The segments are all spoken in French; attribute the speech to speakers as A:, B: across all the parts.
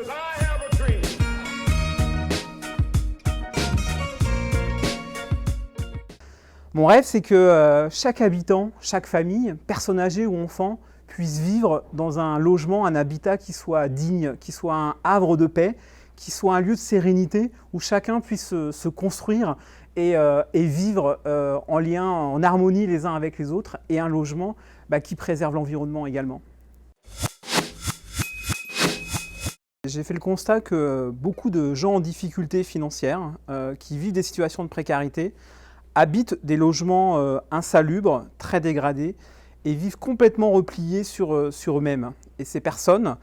A: because I have a dream.
B: Mon rêve, c'est que chaque habitant, chaque famille, personne âgée ou enfant, puisse vivre dans un logement, un habitat qui soit digne, qui soit un havre de paix, qui soit un lieu de sérénité où chacun puisse se construire et vivre en lien, en harmonie les uns avec les autres, et un logement qui préserve l'environnement également. J'ai fait le constat que beaucoup de gens en difficulté financière, qui vivent des situations de précarité, habitent des logements insalubres, très dégradés, et vivent complètement repliés sur eux-mêmes. Et ces personnes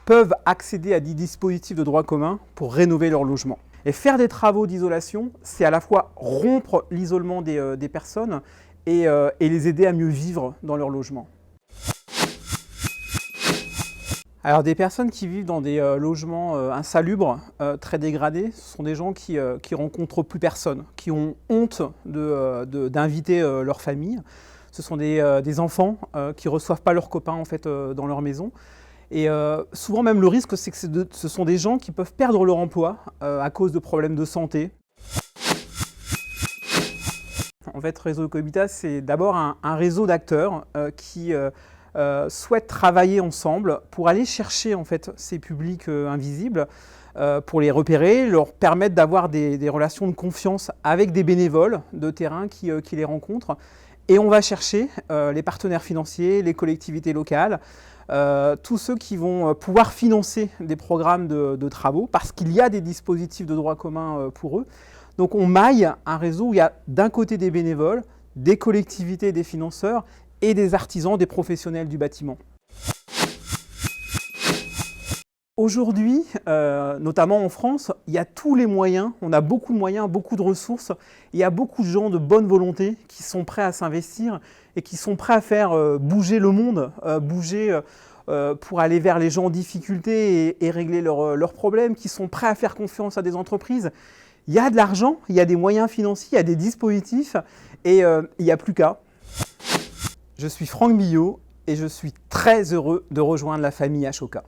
B: peuvent accéder à des dispositifs de droit commun pour rénover leur logement. Et faire des travaux d'isolation, c'est à la fois rompre l'isolement des personnes et les aider à mieux vivre dans leur logement. Alors des personnes qui vivent dans des logements insalubres, très dégradés, ce sont des gens qui rencontrent plus personne, qui ont honte d'inviter leur famille. Ce sont des enfants qui ne reçoivent pas leurs copains en fait, dans leur maison. Et souvent même le risque, c'est que ce sont des gens qui peuvent perdre leur emploi à cause de problèmes de santé. En fait, Réseau Ecohabitat, c'est d'abord un réseau d'acteurs qui souhaitent travailler ensemble pour aller chercher en fait, ces publics invisibles, pour les repérer, leur permettre d'avoir des relations de confiance avec des bénévoles de terrain qui les rencontrent. Et on va chercher les partenaires financiers, les collectivités locales, tous ceux qui vont pouvoir financer des programmes de travaux parce qu'il y a des dispositifs de droit commun pour eux. Donc on maille un réseau où il y a d'un côté des bénévoles, des collectivités, des financeurs et des artisans, des professionnels du bâtiment. Aujourd'hui, notamment en France, il y a tous les moyens, on a beaucoup de moyens, beaucoup de ressources. Il y a beaucoup de gens de bonne volonté qui sont prêts à s'investir et qui sont prêts à faire bouger le monde, pour aller vers les gens en difficulté et régler leurs problèmes, qui sont prêts à faire confiance à des entreprises. Il y a de l'argent, il y a des moyens financiers, il y a des dispositifs et il n'y a plus qu'à. Je suis Franck Billot et je suis très heureux de rejoindre la famille Ashoka.